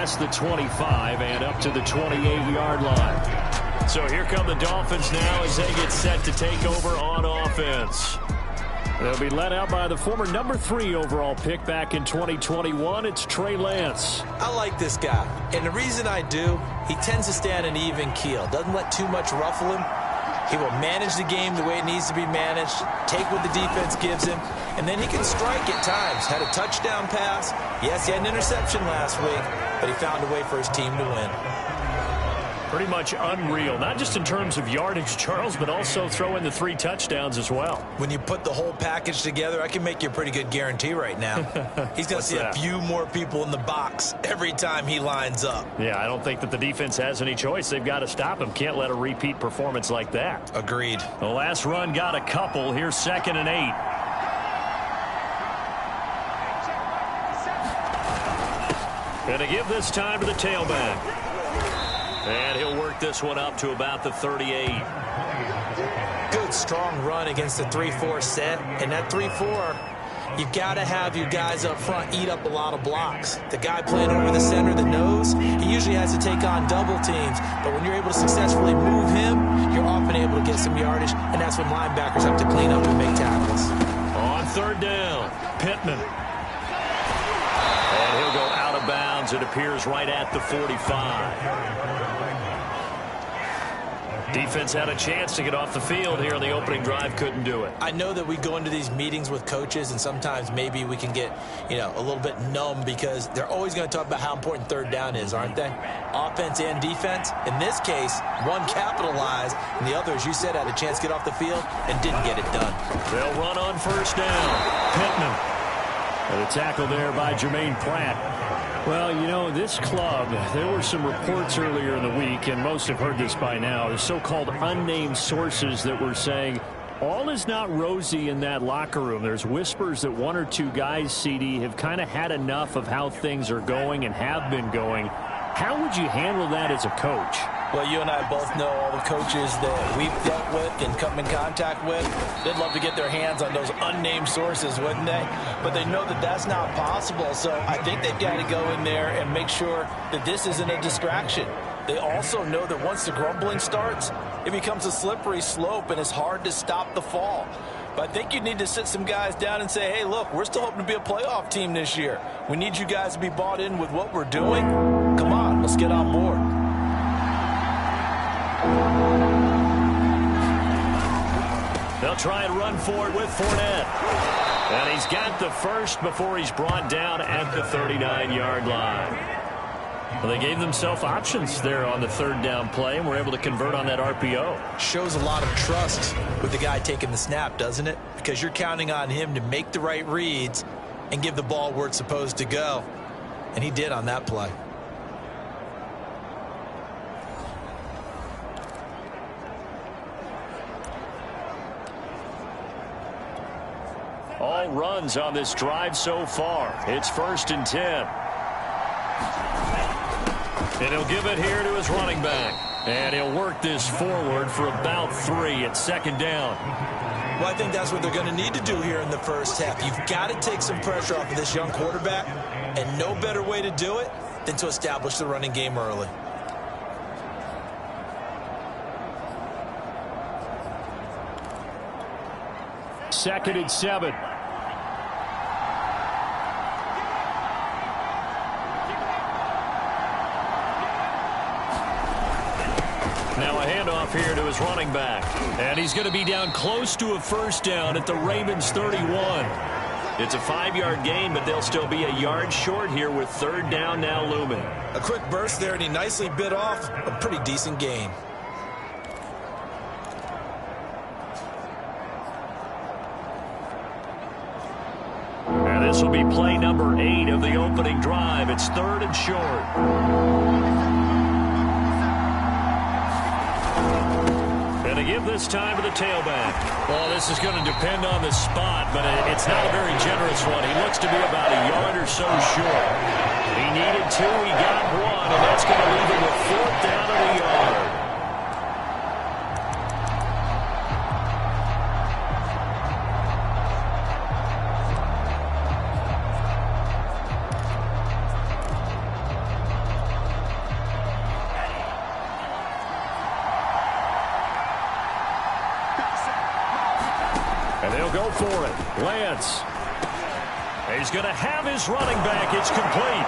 past the 25 and up to the 28-yard line. So here come the Dolphins now as they get set to take over on offense. They'll be led out by the former number 3 overall pick back in 2021. It's Trey Lance. I like this guy, and the reason I do, he tends to stay on an even keel. Doesn't let too much ruffle him. He will manage the game the way it needs to be managed, take what the defense gives him, and then he can strike at times. Had a touchdown pass. Yes, he had an interception last week, but he found a way for his team to win. Pretty much unreal, not just in terms of yardage, Charles, but also throw in the 3 touchdowns as well. When you put the whole package together, I can make you a pretty good guarantee right now. He's going to see a few more people in the box every time he lines up. Yeah, I don't think that the defense has any choice. They've got to stop him. Can't let a repeat performance like that. Agreed. The last run got a couple. Here's 2nd and 8. Going to give this time to the tailback. And he'll work this one up to about the 38. Good, strong run against the 3-4 set. And that 3-4, you've got to have your guys up front eat up a lot of blocks. The guy playing over the center, the nose, he usually has to take on double teams. But when you're able to successfully move him, you're often able to get some yardage. And that's when linebackers have to clean up and make tackles. On 3rd down, Pittman. And he'll go out of bounds. It appears right at the 45. Defense had a chance to get off the field here on the opening drive, couldn't do it. I know that we go into these meetings with coaches, and sometimes maybe we can get, a little bit numb because they're always going to talk about how important 3rd down is, aren't they? Offense and defense. In this case, one capitalized, and the other, as you said, had a chance to get off the field and didn't get it done. They'll run on 1st down. Pittman. And a tackle there by Jermaine Pratt. Well, this club, there were some reports earlier in the week, and most have heard this by now, the so-called unnamed sources that were saying all is not rosy in that locker room. There's whispers that 1 or 2 guys, CD, have kind of had enough of how things are going and have been going. How would you handle that as a coach? Well, you and I both know all the coaches that we've dealt with and come in contact with. They'd love to get their hands on those unnamed sources, wouldn't they? But they know that that's not possible. So I think they've got to go in there and make sure that this isn't a distraction. They also know that once the grumbling starts, it becomes a slippery slope and it's hard to stop the fall. But I think you need to sit some guys down and say, hey, look, we're still hoping to be a playoff team this year. We need you guys to be bought in with what we're doing. Come on, let's get on board. They'll try and run forward with Fournette. And he's got the first before he's brought down at the 39-yard line. Well, they gave themselves options there on the 3rd down play, and were able to convert on that RPO. Shows a lot of trust with the guy taking the snap, doesn't it? Because you're counting on him to make the right reads and give the ball where it's supposed to go. And he did on that play. All runs on this drive so far. It's 1st and 10. And he'll give it here to his running back. And he'll work this forward for about 3 at 2nd down. Well, I think that's what they're going to need to do here in the first half. You've got to take some pressure off of this young quarterback, and no better way to do it than to establish the running game early. Second and 7. Now a handoff here to his running back. And he's going to be down close to a 1st down at the Ravens 31. It's a 5-yard gain, but they'll still be a yard short here with 3rd down now looming. A quick burst there, and he nicely bit off a pretty decent gain. And this will be play number 8 of the opening drive. It's 3rd and short. And to give this time to the tailback. Well, this is going to depend on the spot, but it's not a very generous one. He looks to be about a yard or so short. He needed 2, he got 1, and that's going to leave him with 4th down and a yard. go for it. Lance. He's going to have his running back. It's complete.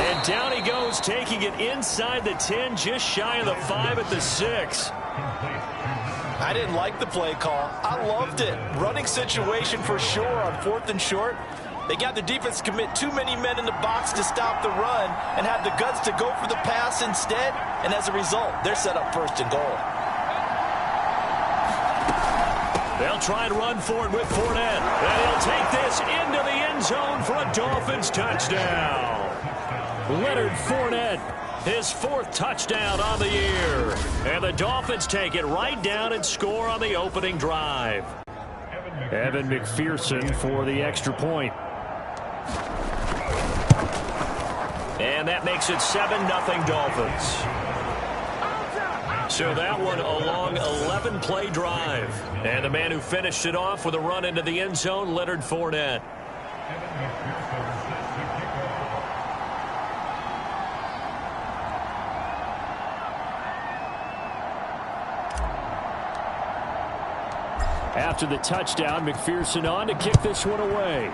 And down he goes, taking it inside the 10, just shy of the 5 at the 6. I didn't like the play call. I loved it. Running situation for sure on 4th and short. They got the defense to commit too many men in the box to stop the run and have the guts to go for the pass instead. And as a result, they're set up 1st and goal. They'll try and run for it with Fournette. And he'll take this into the end zone for a Dolphins touchdown. Leonard Fournette, his 4th touchdown on the year. And the Dolphins take it right down and score on the opening drive. Evan McPherson for the extra point. And that makes it 7-0 Dolphins. So that one a long 11-play drive. And the man who finished it off with a run into the end zone, Leonard Fournette. After the touchdown, McPherson on to kick this one away.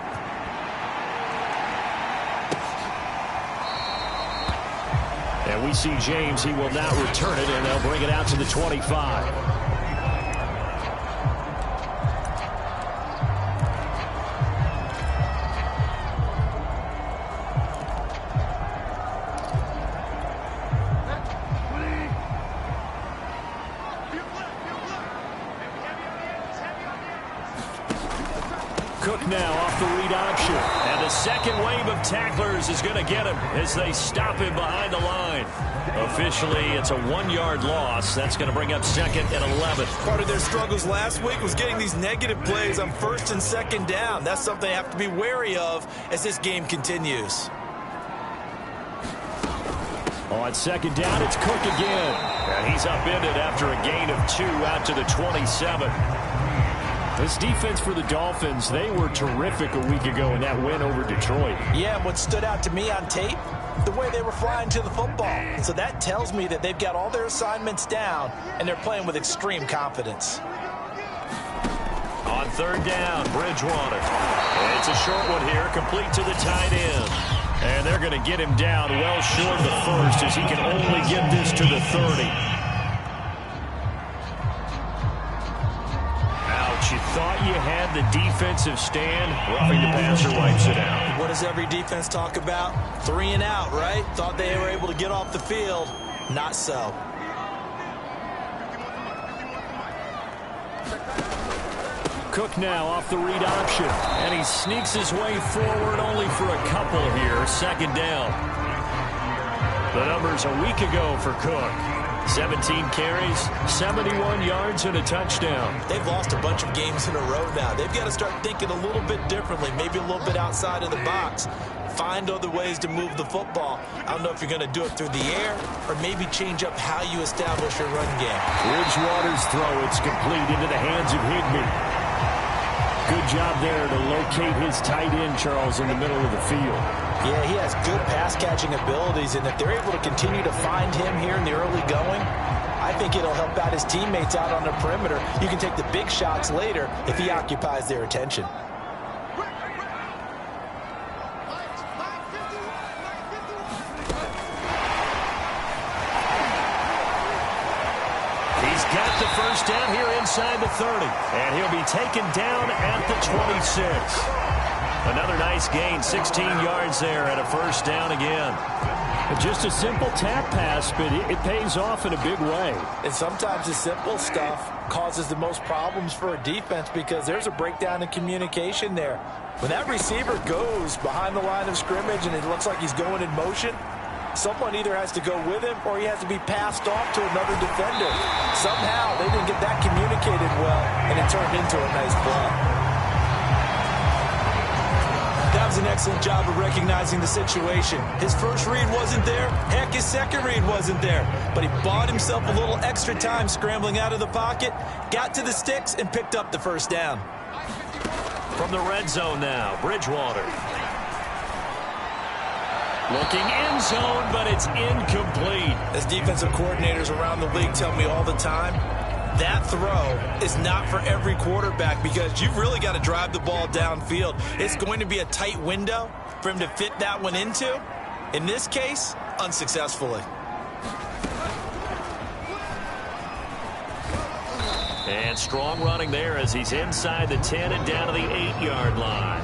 And we see James. He will now return it, and they'll bring it out to the 25. Cook now off the read option. And the second wave of tacklers is going to get him as they stop him behind the line. Officially, it's a 1-yard loss. That's going to bring up 2nd and 11. Part of their struggles last week was getting these negative plays on 1st and 2nd down. That's something they have to be wary of as this game continues. On 2nd down, it's Cook again. And he's upended after a gain of 2 out to the 27. This defense for the Dolphins, they were terrific a week ago in that win over Detroit. Yeah, and what stood out to me on tape, the way they were flying to the football. So that tells me that they've got all their assignments down, and they're playing with extreme confidence. On 3rd down, Bridgewater. And it's a short one here, complete to the tight end. And they're going to get him down well short of the 1st as he can only get this to the 30. You thought you had the defensive stand. Roughing the passer wipes it out. What does every defense talk about? 3 and out, right? Thought they were able to get off the field. Not so. Cook now off the read option. And he sneaks his way forward only for a couple here. 2nd down. The numbers a week ago for Cook. 17 carries, 71 yards, and a touchdown. They've lost a bunch of games in a row now. They've got to start thinking a little bit differently, maybe a little bit outside of the box. Find other ways to move the football. I don't know if you're going to do it through the air or maybe change up how you establish your run game. Bridgewater's throw, it's complete into the hands of Higbee. Good job there to locate his tight end, Charles, in the middle of the field. Yeah, he has good pass-catching abilities, and if they're able to continue to find him here in the early going, I think it'll help out his teammates out on the perimeter. You can take the big shots later if he occupies their attention. He's got the 1st down here inside the 30, and he'll be taken down at the 26. Another nice gain, 16 yards there and a 1st down again. Just a simple tap pass, but it pays off in a big way. And sometimes the simple stuff causes the most problems for a defense because there's a breakdown in communication there. When that receiver goes behind the line of scrimmage and it looks like he's going in motion, someone either has to go with him or he has to be passed off to another defender. Somehow they didn't get that communicated well, and it turned into a nice play. That was an excellent job of recognizing the situation. His first read wasn't there. Heck, his second read wasn't there. But he bought himself a little extra time scrambling out of the pocket, got to the sticks, and picked up the 1st down. From the red zone now, Bridgewater. Looking end zone, but it's incomplete. As defensive coordinators around the league tell me all the time, that throw is not for every quarterback because you've really got to drive the ball downfield. It's going to be a tight window for him to fit that one into. In this case, unsuccessfully. And strong running there as he's inside the 10 and down to the 8-yard line.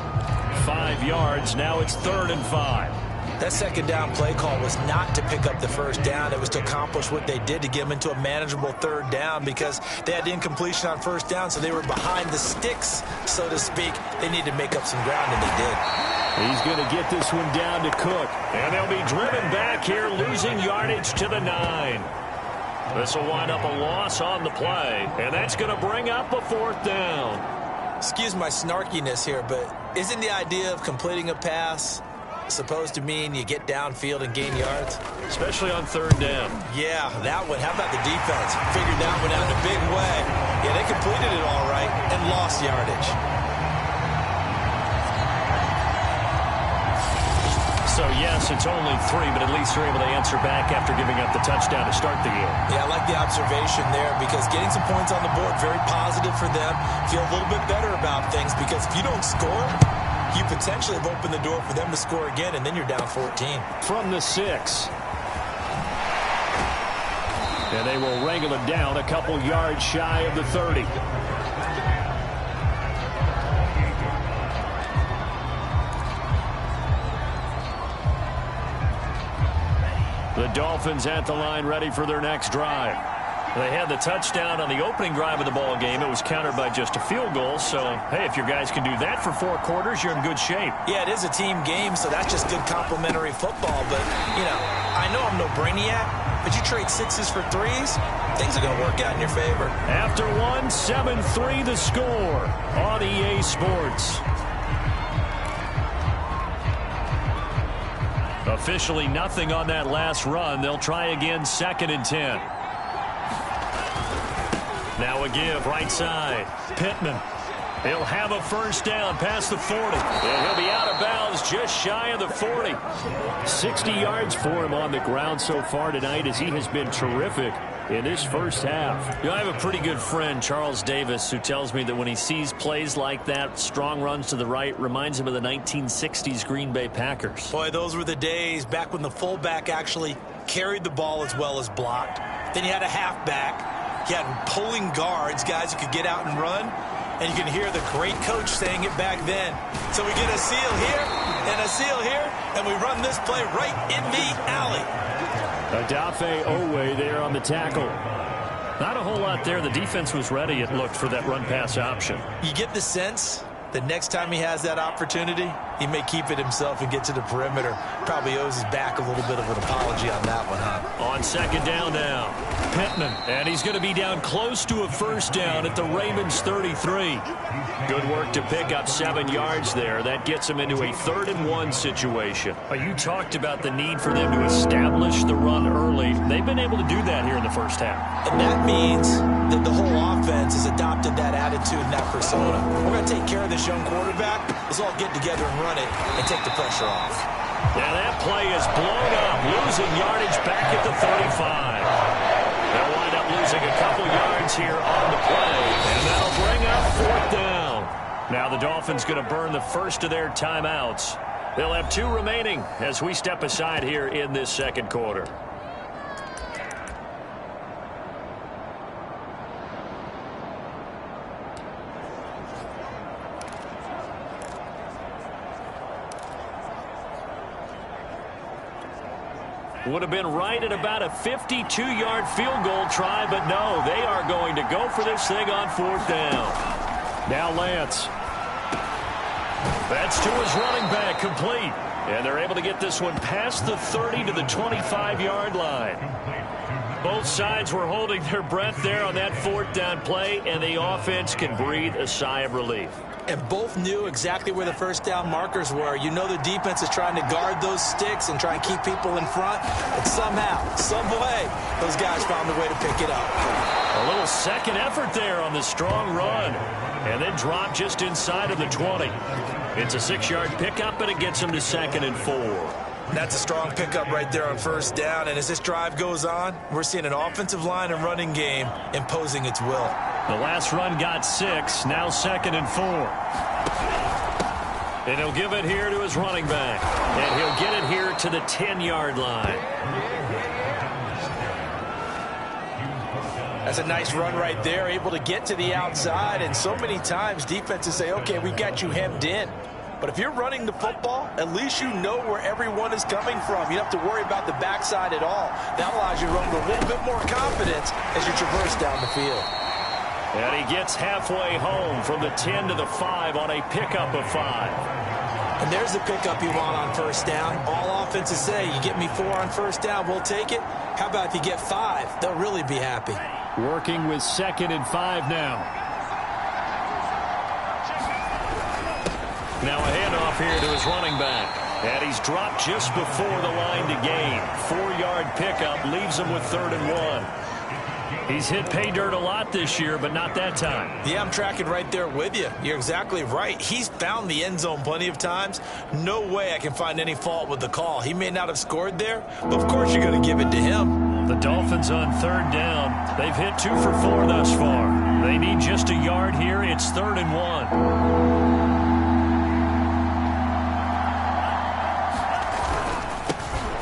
5 yards, now it's 3rd and 5. That second down play call was not to pick up the first down. It was to accomplish what they did to get them into a manageable 3rd down because they had incompletion on 1st down, so they were behind the sticks, so to speak. They needed to make up some ground, and they did. He's going to get this one down to Cook. And they'll be driven back here, losing yardage to the 9. This will wind up a loss on the play, and that's going to bring up a 4th down. Excuse my snarkiness here, but isn't the idea of completing a pass supposed to mean you get downfield and gain yards? Especially on 3rd down. Yeah, that one. How about the defense? Figured that one out in a big way. Yeah, they completed it all right and lost yardage. So, yes, it's only 3, but at least they're able to answer back after giving up the touchdown to start the game. Yeah, I like the observation there because getting some points on the board, very positive for them. Feel a little bit better about things because if you don't score, you potentially have opened the door for them to score again, and then you're down 14. From the 6. And they will wrangle it down a couple yards shy of the 30. The Dolphins at the line ready for their next drive. They had the touchdown on the opening drive of the ball game. It was countered by just a field goal. So, hey, if your guys can do that for 4 quarters, you're in good shape. Yeah, it is a team game, so that's just good complimentary football. But, you know, I know I'm no brainiac, but you trade 6s for 3s, things are going to work out in your favor. After 1, 7-3 the score on EA Sports. Officially nothing on that last run. They'll try again, 2nd and 10. Now a give, right side. Pittman. He'll have a 1st down past the 40. And he'll be out of bounds just shy of the 40. 60 yards for him on the ground so far tonight as he has been terrific in this first half. You know, I have a pretty good friend, Charles Davis, who tells me that when he sees plays like that, strong runs to the right, reminds him of the 1960s Green Bay Packers. Boy, those were the days back when the fullback actually carried the ball as well as blocked. Then you had a halfback. You had pulling guards, guys who could get out and run. And you can hear the great coach saying it back then. So we get a seal here and a seal here, and we run this play right in the alley. Odafe Oweh there on the tackle. Not a whole lot there. The defense was ready, it looked, for that run-pass option. You get the sense that next time he has that opportunity, he may keep it himself and get to the perimeter. Probably owes his back a little bit of an apology on that one, huh? On 2nd down now, Pittman. And he's going to be down close to a 1st down at the Ravens 33. Good work to pick up 7 yards there. That gets him into a 3rd and 1 situation. You talked about the need for them to establish the run early. They've been able to do that here in the first half. And that means that the whole offense has adopted that attitude and that persona. We're going to take care of this young quarterback. Let's all get together and run it and take the pressure off. Now that play is blown up, losing yardage back at the 35. They'll wind up losing a couple yards here on the play, and that'll bring up 4th down. Now the Dolphins going to burn the first of their timeouts. They'll have 2 remaining as we step aside here in this 2nd quarter. Would have been right at about a 52-yard field goal try, but no, they are going to go for this thing on 4th down. Now Lance. That's to his running back, complete. And they're able to get this one past the 30 to the 25-yard line. Both sides were holding their breath there on that 4th down play, and the offense can breathe a sigh of relief. And both knew exactly where the 1st down markers were. You know the defense is trying to guard those sticks and try and keep people in front. But somehow, some way, those guys found a way to pick it up. A little second effort there on the strong run. And then drop just inside of the 20. It's a 6-yard pickup, and it gets them to 2nd and 4. That's a strong pickup right there on first down, and as this drive goes on, we're seeing an offensive line and running game imposing its will. The last run got 6, now 2nd and 4. And he'll give it here to his running back. And he'll get it here to the 10-yard line. That's a nice run right there, able to get to the outside. And so many times defenses say, okay, we've got you hemmed in. But if you're running the football, at least you know where everyone is coming from. You don't have to worry about the backside at all. That allows you to run with a little bit more confidence as you traverse down the field. And he gets halfway home from the 10 to the 5 on a pickup of 5. And there's the pickup you want on first down. All offenses say, you get me 4 on first down, we'll take it. How about if you get 5? They'll really be happy. Working with 2nd and 5 now. Now a handoff here to his running back. And he's dropped just before the line to gain. 4-yard pickup leaves him with 3rd and 1. He's hit pay dirt a lot this year, but not that time. Yeah, I'm tracking right there with you. You're exactly right. He's found the end zone plenty of times. No way I can find any fault with the call. He may not have scored there, but of course you're going to give it to him. The Dolphins on 3rd down. They've hit 2 for 4 thus far. They need just a yard here. It's 3rd and 1.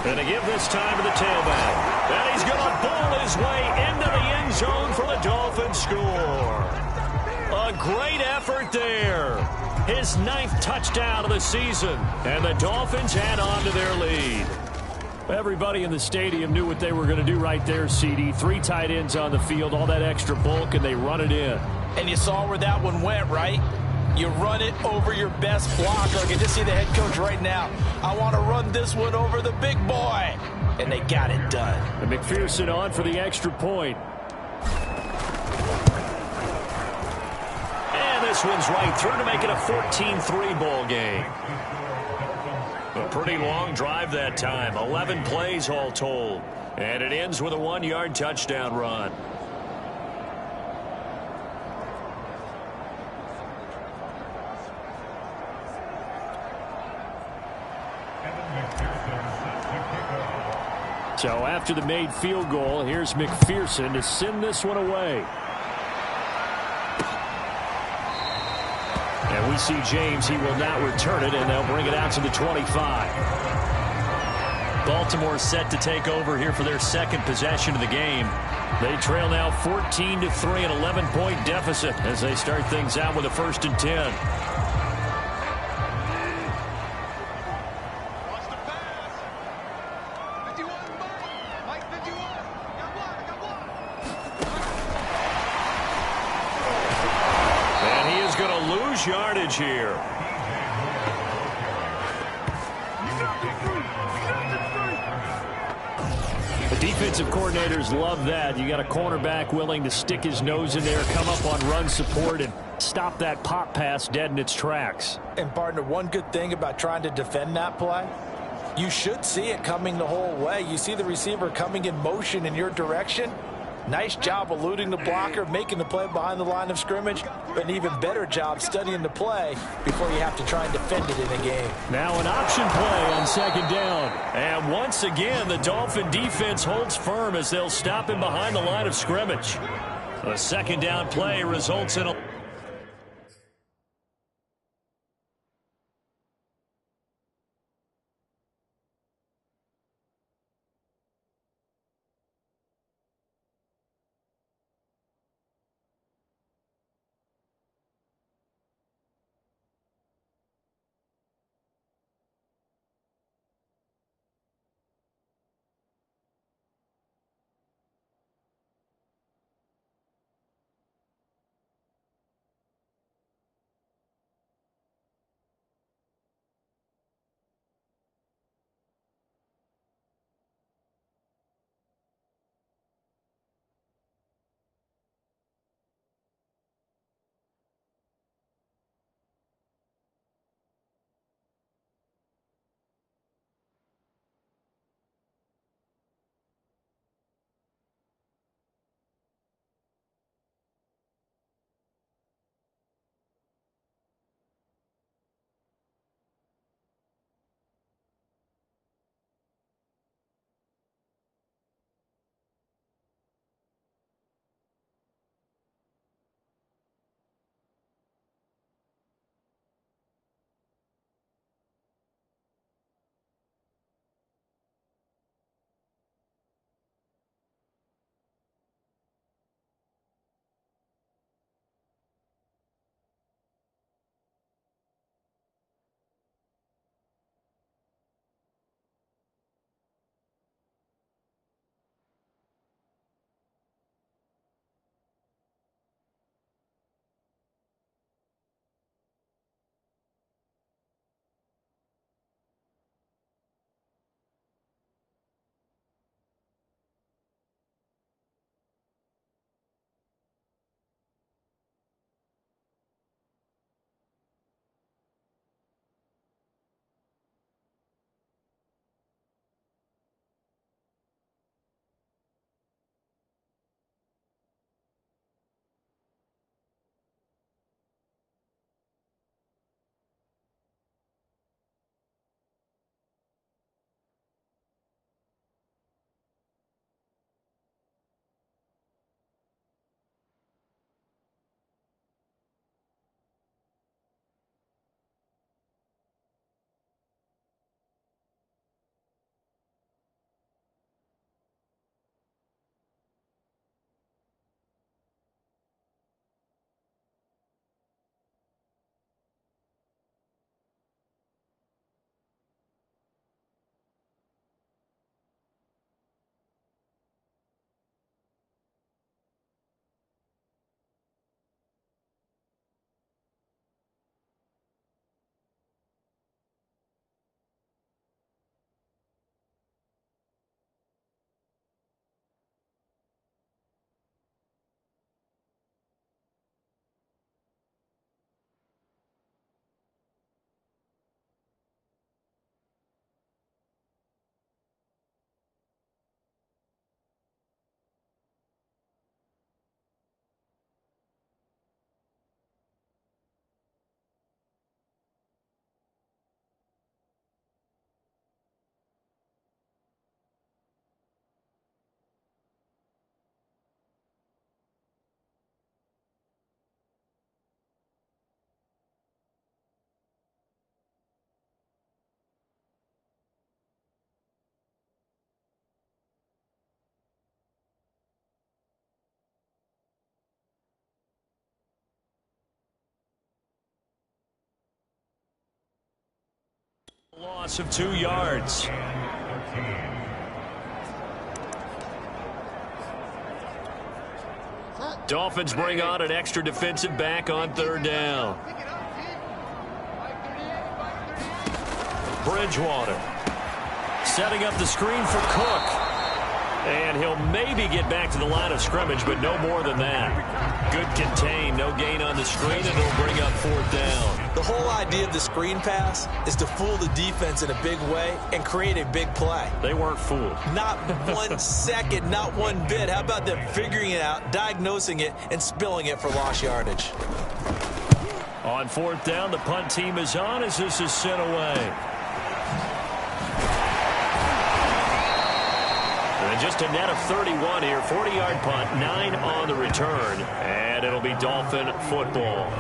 And to give this time to the tailback. And he's going to ball his way into the end zone for the Dolphins score. A great effort there. His 9th touchdown of the season. And the Dolphins add on to their lead. Everybody in the stadium knew what they were going to do right there, CD. 3 tight ends on the field, all that extra bulk, and they run it in. And you saw where that one went, right? You run it over your best blocker. I can just see the head coach right now. I want to run this one over the big boy. And they got it done. And McPherson on for the extra point. And this one's right through to make it a 14-3 ball game. A pretty long drive that time. 11 plays all told. And it ends with a 1-yard touchdown run. So after the made field goal, here's McPherson to send this one away. And we see James. He will not return it, and they'll bring it out to the 25. Baltimore set to take over here for their 2nd possession of the game. They trail now 14-3, an 11-point deficit as they start things out with a 1st and 10. Yardage here. The defensive coordinators love that. You got a cornerback willing to stick his nose in there, come up on run support, and stop that pop pass dead in its tracks. And partner, one good thing about trying to defend that play, you should see it coming the whole way. You see the receiver coming in motion in your direction. Nice job eluding the blocker, making the play behind the line of scrimmage, but an even better job studying the play before you have to try and defend it in a game. Now an option play on 2nd down. And once again, the Dolphin defense holds firm as they'll stop him behind the line of scrimmage. A 2nd down play results in a Loss of 2 yards. Dolphins bring on an extra defensive back on 3rd down. Bridgewater setting up the screen for Cook. And he'll maybe get back to the line of scrimmage, but no more than that. Good contain, no gain on the screen, and it'll bring up 4th down. The whole idea of the screen pass is to fool the defense in a big way and create a big play. They weren't fooled. Not 1 second, not one bit. How about them figuring it out, diagnosing it, and spilling it for lost yardage? On 4th down, the punt team is on as this is sent away. And just a net of 31 here. 40-yard punt, 9 on the return. And it'll be Dolphin football.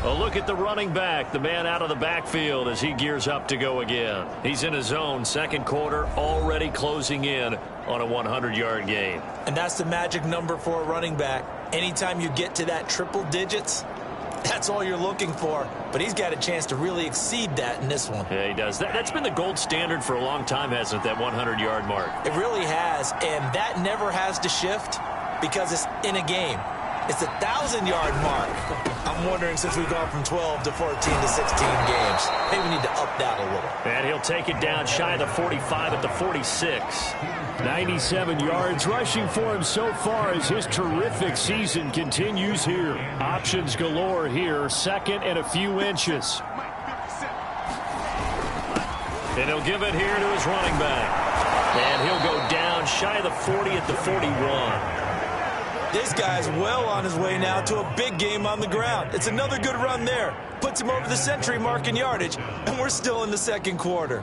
A look at the running back, the man out of the backfield as he gears up to go again. He's in his zone, 2nd quarter, already closing in on a 100-yard game. And that's the magic number for a running back. Anytime you get to that triple digits, that's all you're looking for. But he's got a chance to really exceed that in this one. Yeah, he does. That's been the gold standard for a long time, hasn't it, that 100-yard mark? It really has, and that never has to shift because it's in a game. It's a 1,000-yard mark. I'm wondering, since we've gone from 12 to 14 to 16 games, maybe we need to up that a little. And he'll take it down shy of the 45 at the 46. 97 yards rushing for him so far as his terrific season continues here. Options galore here, 2nd and a few inches. And he'll give it here to his running back. And he'll go down shy of the 40 at the 41. This guy's well on his way now to a big game on the ground. It's another good run there. Puts him over the century mark in yardage, and we're still in the 2nd quarter.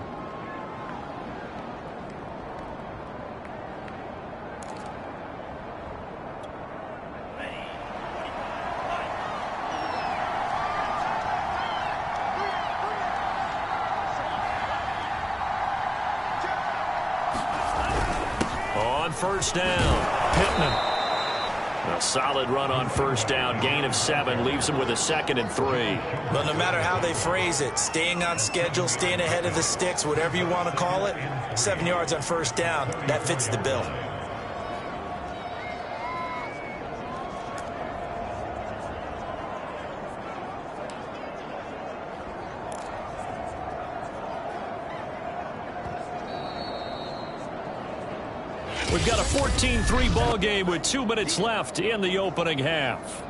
On 1st down, Pittman. A solid run on 1st down. Gain of 7 leaves him with a 2nd and 3. But no matter how they phrase it, staying on schedule, staying ahead of the sticks, whatever you want to call it, 7 yards on 1st down, that fits the bill. We've got a 14-3 ball game with 2 minutes left in the opening half.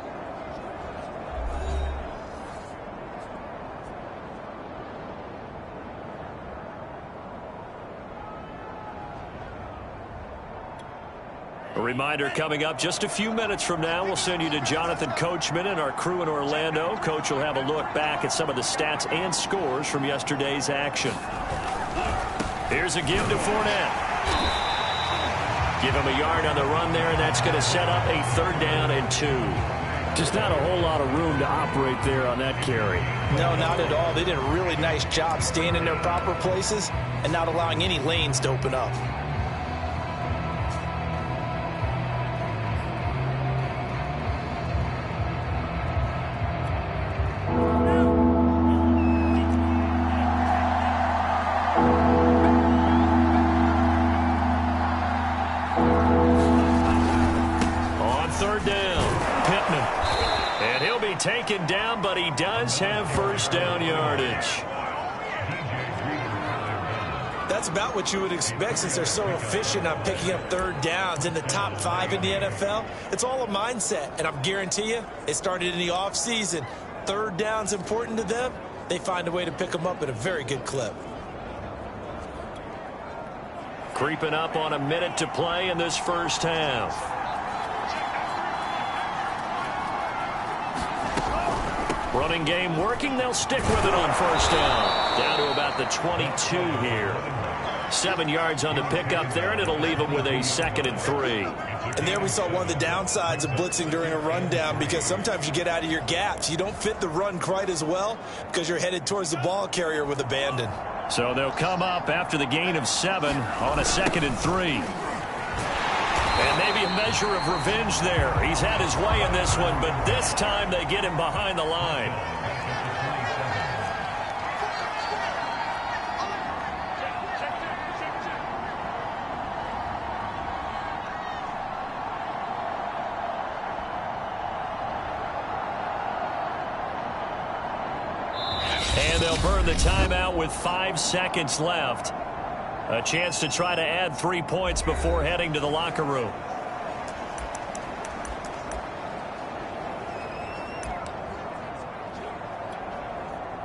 A reminder coming up just a few minutes from now, we'll send you to Jonathan Coachman and our crew in Orlando. Coach will have a look back at some of the stats and scores from yesterday's action. Here's a give to Fournette. Give him a yard on the run there, and that's going to set up a 3rd down and 2. Just not a whole lot of room to operate there on that carry. No, not at all. They did a really nice job staying in their proper places and not allowing any lanes to open up. Taken down, but he does have 1st down yardage. That's about what you would expect since they're so efficient on picking up 3rd downs in the top 5 in the NFL. It's all a mindset, and I guarantee you it started in the offseason. 3rd down's important to them. They find a way to pick them up at a very good clip. Creeping up on a minute to play in this 1st half. Running game working. They'll stick with it on 1st down. Down to about the 22 here. 7 yards on the pickup there, and it'll leave them with a 2nd and 3. And there we saw one of the downsides of blitzing during a rundown, because sometimes you get out of your gaps. You don't fit the run quite as well because you're headed towards the ball carrier with abandon. So they'll come up after the gain of 7 on a 2nd and 3. And maybe a measure of revenge there. He's had his way in this one, but this time they get him behind the line. burn the timeout with 5 seconds left. A chance to try to add 3 points before heading to the locker room.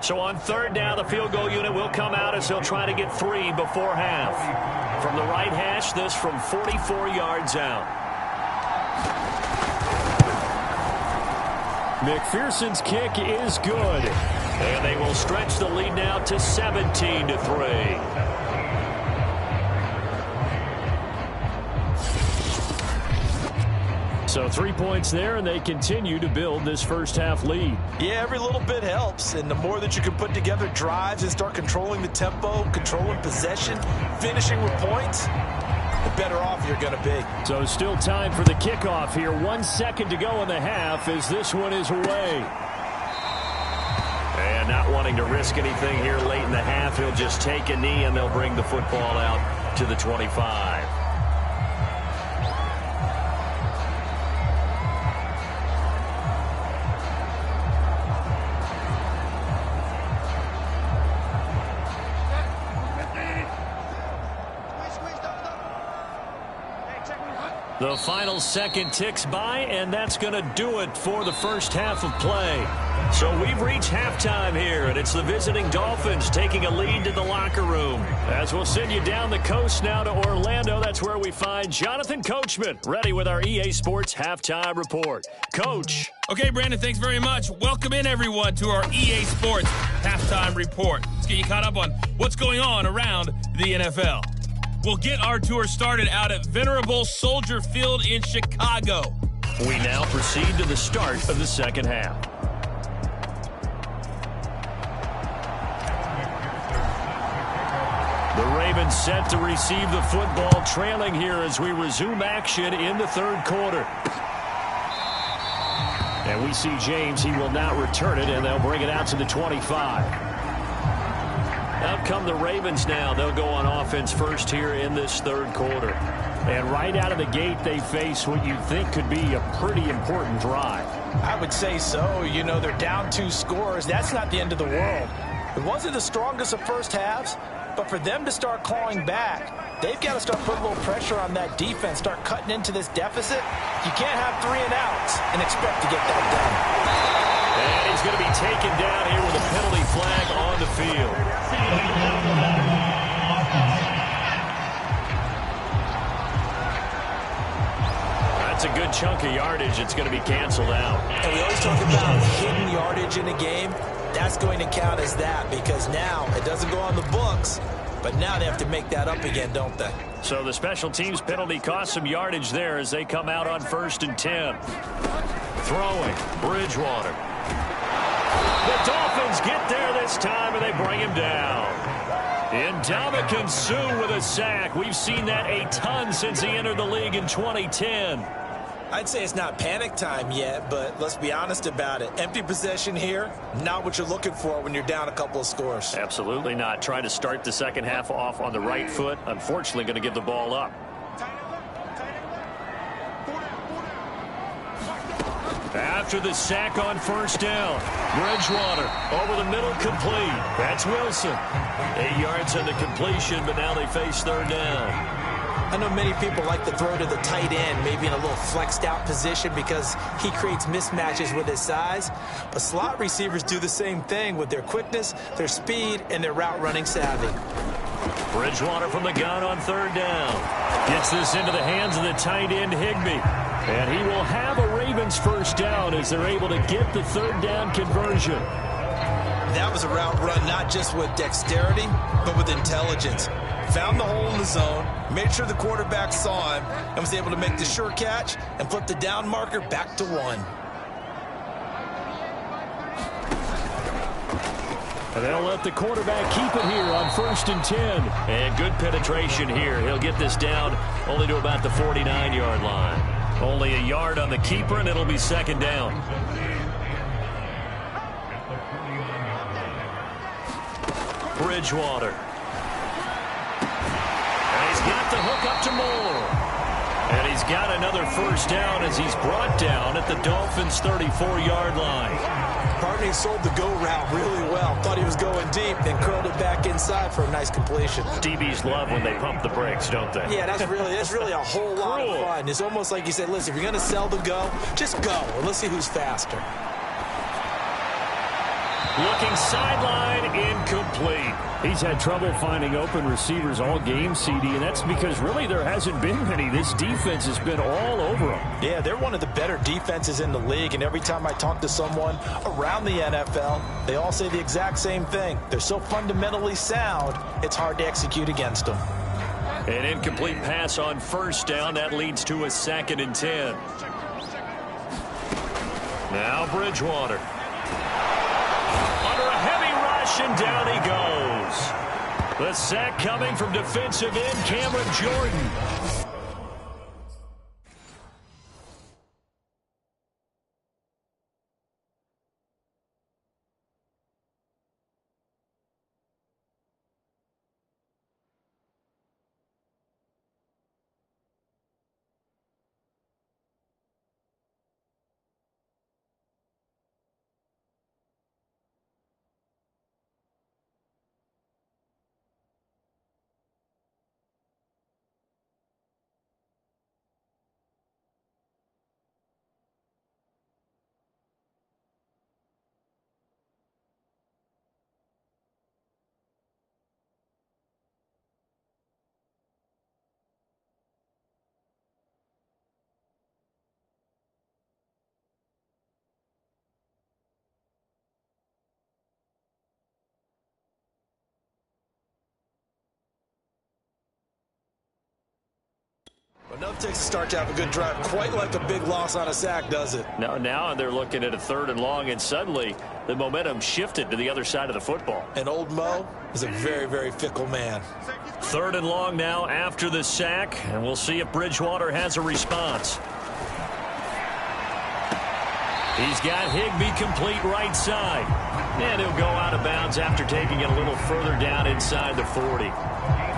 So on third down, the field goal unit will come out as they'll try to get 3 before half. From the right hash, this from 44 yards out. McPherson's kick is good. And they will stretch the lead now to 17-3. So 3 points there, and they continue to build this first half lead. Yeah, every little bit helps, and the more that you can put together drives and start controlling the tempo, controlling possession, finishing with points, the better off you're going to be. So still time for the kickoff here. 1 second to go in the half as this one is away. And not wanting to risk anything here late in the half, he'll just take a knee, and they'll bring the football out to the 25. The final second ticks by, and that's going to do it for the first half of play. So we've reached halftime here, and it's the visiting Dolphins taking a lead to the locker room. As we'll send you down the coast now to Orlando, that's where we find Jonathan Coachman, ready with our EA Sports Halftime Report. Coach. Okay, Brandon, thanks very much. Welcome in, everyone, to our EA Sports Halftime Report. Let's get you caught up on what's going on around the NFL. We'll get our tour started out at Venerable Soldier Field in Chicago. We now proceed to the start of the second half. The Ravens set to receive the football, trailing here as we resume action in the third quarter. And we see James. He will not return it, and they'll bring it out to the 25. Out come the Ravens now. They'll go on offense first here in this third quarter. And right out of the gate, they face what you think could be a pretty important drive. I would say so. You know, they're down 2 scores. That's not the end of the world. It wasn't the strongest of first halves, but for them to start clawing back, they've got to start putting a little pressure on that defense, start cutting into this deficit. You can't have 3 and outs and expect to get that done. And he's going to be taken down here with a penalty flag on the field. That's a good chunk of yardage. It's going to be canceled out. And we always talk about hidden yardage in a game. That's going to count as that because now it doesn't go on the books, but now they have to make that up again, don't they? So the special teams penalty cost some yardage there as they come out on 1st and 10. Throwing, Bridgewater. The Dolphins get there this time, and they bring him down. Ndamukong Suh with a sack. We've seen that a ton since he entered the league in 2010. I'd say it's not panic time yet, but let's be honest about it. Empty possession here, not what you're looking for when you're down a couple of scores. Absolutely not. Trying to start the second half off on the right foot. Unfortunately, going to give the ball up. After the sack on 1st down, Bridgewater over the middle, complete. That's Wilson. 8 yards on the completion, but now they face 3rd down. I know many people like to throw to the tight end, maybe in a little flexed out position because he creates mismatches with his size. But slot receivers do the same thing with their quickness, their speed, and their route running savvy. Bridgewater from the gun on 3rd down. Gets this into the hands of the tight end, Higbee. And he will have a Ravens 1st down as they're able to get the 3rd down conversion. That was a route run not just with dexterity, but with intelligence. Found the hole in the zone, made sure the quarterback saw him, and was able to make the sure catch and flip the down marker back to 1. And they'll let the quarterback keep it here on 1st and 10. And good penetration here. He'll get this down only to about the 49-yard line. Only a yard on the keeper, and it'll be 2nd down. Bridgewater. And he's got the hook up to Moore. And he's got another first down as he's brought down at the Dolphins' 34-yard line. Partney sold the go route really well. Thought he was going deep, then curled it back inside for a nice completion. DBs love when they pump the brakes, don't they? Yeah, that's really a whole lot of fun. It's almost like you said, listen, if you're going to sell the go, just go, and let's see who's faster. Looking sideline, incomplete. He's had trouble finding open receivers all game, CD, and that's because really there hasn't been many. This defense has been all over them. Yeah, they're one of the better defenses in the league, and every time I talk to someone around the NFL, they all say the exact same thing. They're so fundamentally sound, it's hard to execute against them. An incomplete pass on first down. That leads to a 2nd and 10. Now Bridgewater. And down he goes. The sack coming from defensive end Cameron Jordan. But nothing takes a start to have a good drive, quite like a big loss on a sack, does it? Now they're looking at a 3rd and long, and suddenly the momentum shifted to the other side of the football. And old Mo is a very, very fickle man. 3rd and long now after the sack, and we'll see if Bridgewater has a response. He's got Higbee complete right side. And he'll go out of bounds after taking it a little further down inside the 40.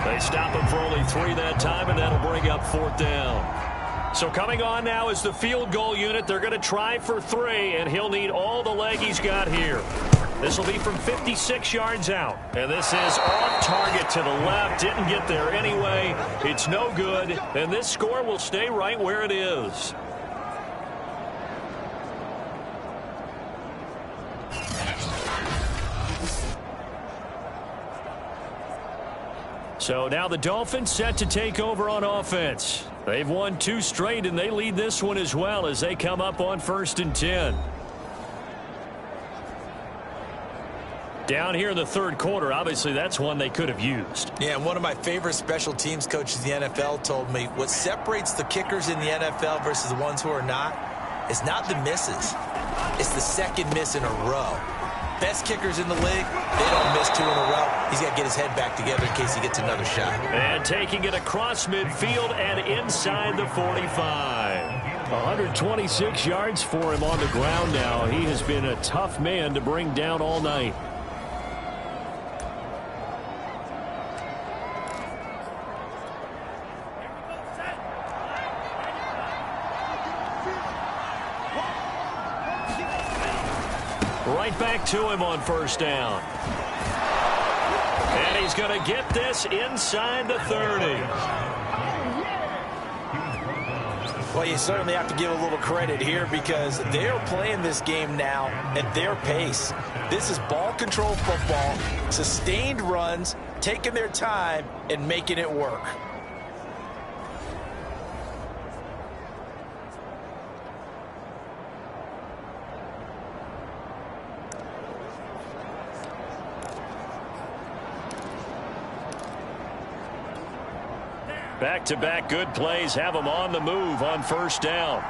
They stop him for only 3 that time, and that'll bring up 4th down. So coming on now is the field goal unit. They're going to try for 3, and he'll need all the leg he's got here. This will be from 56 yards out. And this is off target to the left. Didn't get there anyway. It's no good, and this score will stay right where it is. So now the Dolphins set to take over on offense. They've won 2 straight, and they lead this one as well as they come up on 1st and 10. Down here in the 3rd quarter, obviously that's one they could have used. Yeah, and one of my favorite special teams coaches in the NFL told me what separates the kickers in the NFL versus the ones who are not is not the misses. It's the 2nd miss in a row. Best kickers in the league, they don't miss 2 in a row. He's got to get his head back together in case he gets another shot. And taking it across midfield and inside the 45. 126 yards for him on the ground now. He has been a tough man to bring down all night. Right back to him on 1st down. And he's going to get this inside the 30. Well, you certainly have to give a little credit here because they're playing this game now at their pace. This is ball control football, sustained runs, taking their time and making it work. Back-to-back good plays have them on the move on 1st down.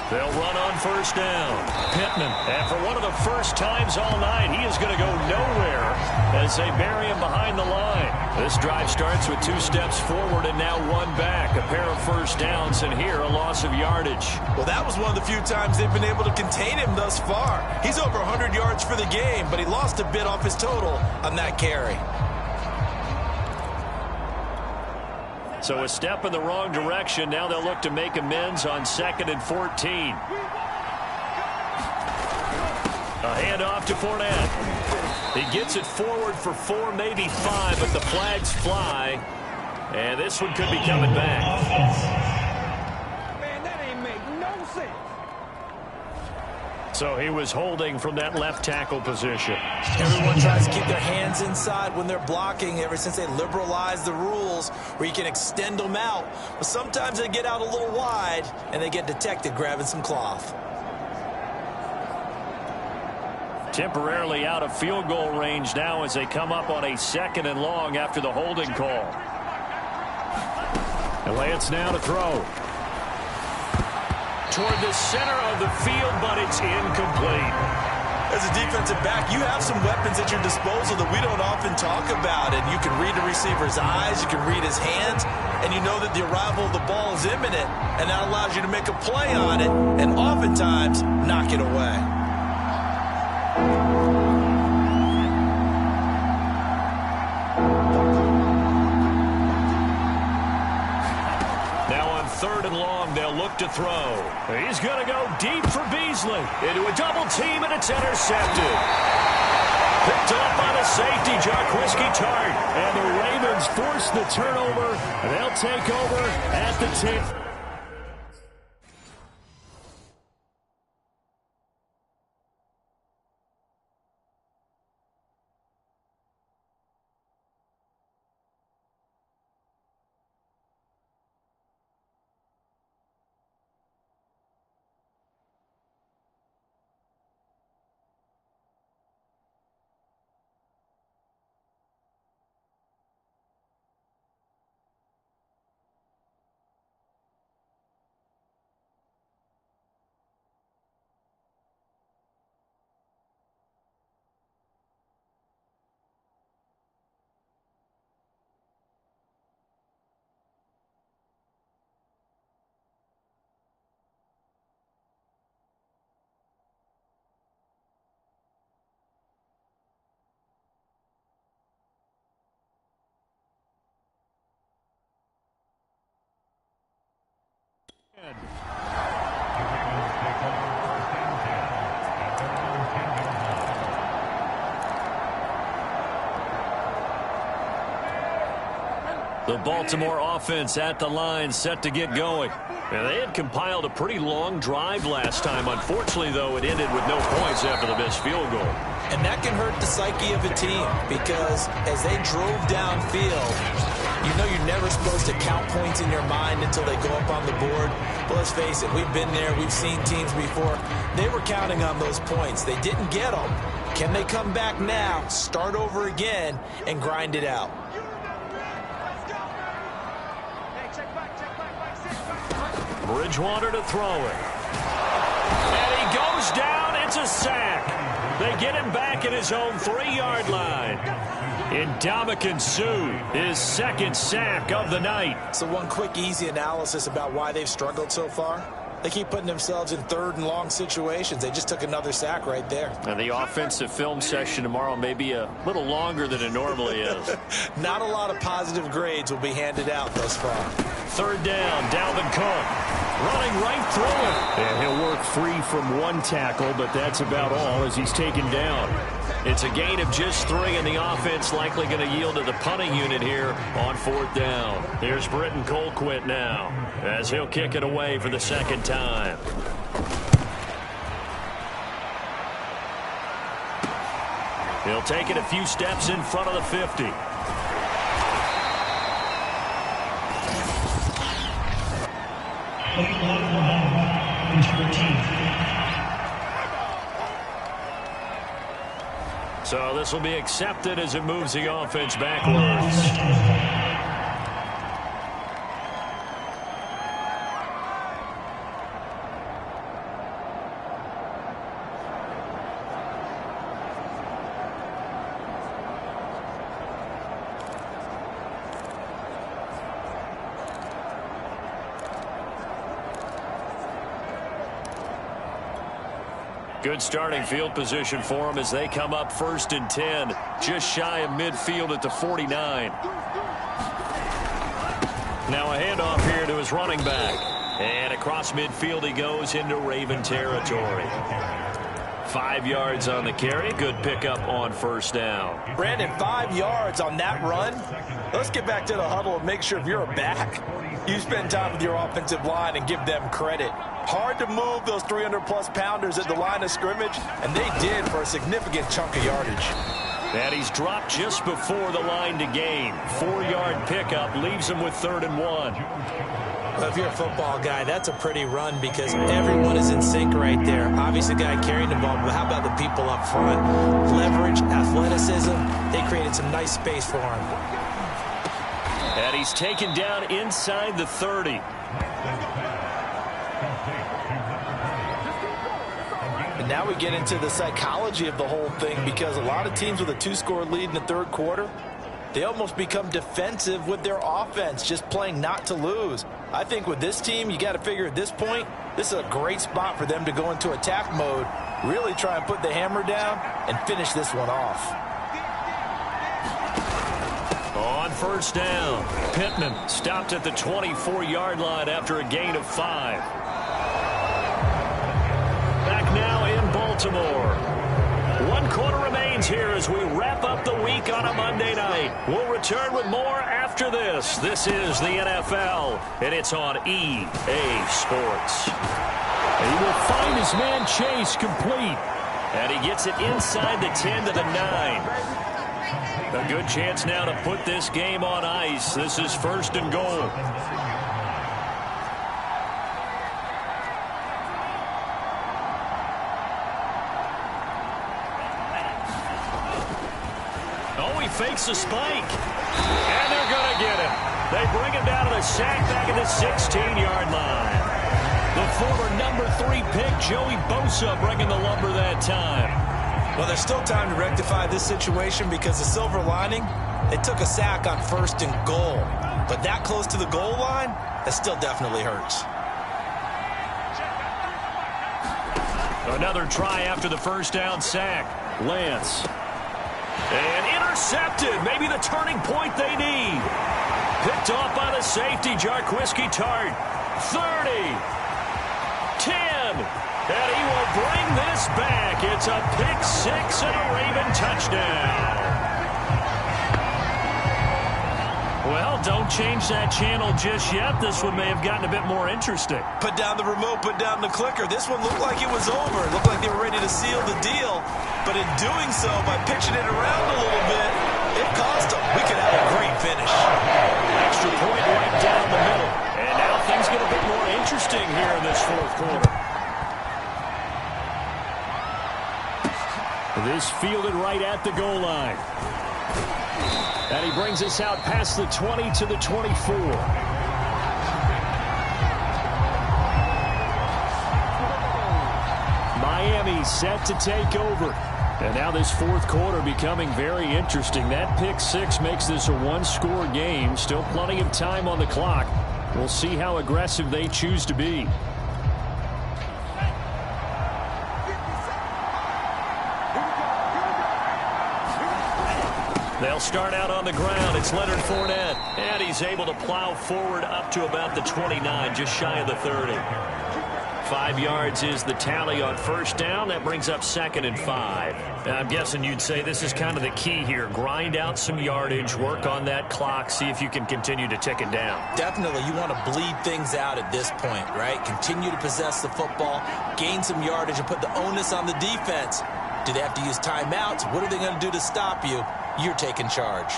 They'll run on 1st down. Pittman, and for one of the first times all night, he is going to go nowhere as they bury him behind the line. This drive starts with 2 steps forward and now 1 back. A pair of 1st downs, and here a loss of yardage. Well, that was one of the few times they've been able to contain him thus far. He's over 100 yards for the game, but he lost a bit off his total on that carry. So a step in the wrong direction. Now they'll look to make amends on 2nd and 14. A handoff to Fournette. He gets it forward for 4, maybe 5, but the flags fly. And this one could be coming back. Man, that ain't make no sense. So he was holding from that left tackle position. Everyone tries to keep their hands inside when they're blocking ever since they liberalized the rules where you can extend them out. But sometimes they get out a little wide and they get detected grabbing some cloth. Temporarily out of field goal range now as they come up on a 2nd and long after the holding call. And Lance now to throw. Toward the center of the field, but it's incomplete. As a defensive back, you have some weapons at your disposal that we don't often talk about. And you can read the receiver's eyes, you can read his hands, and you know that the arrival of the ball is imminent. And that allows you to make a play on it and oftentimes knock it away. Now on 3rd and long, they'll look to throw. He's going to go deep for Beasley. Into a double team, and it's intercepted. Picked up by the safety, Jaquiski Tartt. And the Ravens force the turnover. They'll take over at the 10th. The Baltimore offense at the line, set to get going. And they had compiled a pretty long drive last time. Unfortunately, though, it ended with no points after the missed field goal. And that can hurt the psyche of a team because as they drove downfield, you know you're never supposed to count points in your mind until they go up on the board. But let's face it, we've been there. We've seen teams before. They were counting on those points. They didn't get them. Can they come back now, start over again, and grind it out? Bridgewater to throw it. And he goes down. It's a sack. They get him back at his own 3-yard line. Ndamukong Suh, his 2nd sack of the night. So one quick, easy analysis about why they've struggled so far. They keep putting themselves in 3rd and long situations. They just took another sack right there. And the offensive film session tomorrow may be a little longer than it normally is. Not a lot of positive grades will be handed out thus far. 3rd down, Dalvin Cook. Running right through it. And he'll work free from one tackle, but that's about all as he's taken down. It's a gain of just 3, and the offense likely going to yield to the punting unit here on 4th down. Here's Britton Colquitt now as he'll kick it away for the 2nd time. He'll take it a few steps in front of the 50. So this will be accepted as it moves the offense backwards. Good starting field position for them as they come up 1st and 10, just shy of midfield at the 49. Now a handoff here to his running back. And across midfield he goes into Raven territory. 5 yards on the carry. Good pickup on first down. Brandon, 5 yards on that run. Let's get back to the huddle and make sure if you're a back, you spend time with your offensive line and give them credit. Hard to move those 300-plus pounders at the line of scrimmage, and they did for a significant chunk of yardage. And he's dropped just before the line to gain. 4-yard pickup leaves him with 3rd and 1. Well, if you're a football guy, that's a pretty run because everyone is in sync right there. Obviously, the guy carrying the ball, but how about the people up front? Leverage, athleticism, they created some nice space for him. And he's taken down inside the 30. And now we get into the psychology of the whole thing because a lot of teams with a 2-score lead in the third quarter, they almost become defensive with their offense, just playing not to lose. I think with this team, you got to figure at this point, this is a great spot for them to go into attack mode, really try and put the hammer down and finish this one off. On first down, Pittman stopped at the 24-yard line after a gain of 5. Back now in Baltimore. 1 quarter remains here as we wrap up the week on a Monday night. We'll return with more after this. This is the NFL, and it's on EA Sports. And he will find his man Chase complete. And he gets it inside the 10 to the 9. A good chance now to put this game on ice. This is 1st and goal. Fakes a spike, and they're going to get him. They bring him down to the sack back at the 16-yard line. The former number 3 pick, Joey Bosa, bringing the lumber that time. Well, there's still time to rectify this situation because the silver lining, they took a sack on 1st and goal. But that close to the goal line, that still definitely hurts. Another try after the first down sack. Lance. And intercepted. Maybe the turning point they need. Picked off by the safety, Jarquiski Tart. 30. 10. And he will bring this back. It's a pick-6 and a Raven touchdown. Well, don't change that channel just yet. This one may have gotten a bit more interesting. Put down the remote, put down the clicker. This one looked like it was over. It looked like they were ready to seal the deal. But in doing so, by pitching it around a little bit, it cost them. We could have a great finish. Extra point right down the middle. And now things get a bit more interesting here in this 4th quarter. This fielded right at the goal line. And he brings us out past the 20 to the 24. Miami set to take over. And now this 4th quarter becoming very interesting. That pick-6 makes this a 1-score game. Still plenty of time on the clock. We'll see how aggressive they choose to be. They'll start out on the ground. It's Leonard Fournette. And he's able to plow forward up to about the 29, just shy of the 30. 5 yards is the tally on first down. That brings up 2nd and 5. Now, I'm guessing you'd say this is kind of the key here. Grind out some yardage, work on that clock, see if you can continue to tick it down. Definitely, you want to bleed things out at this point, right? Continue to possess the football, gain some yardage, and put the onus on the defense. Do they have to use timeouts? What are they going to do to stop you? You're taking charge.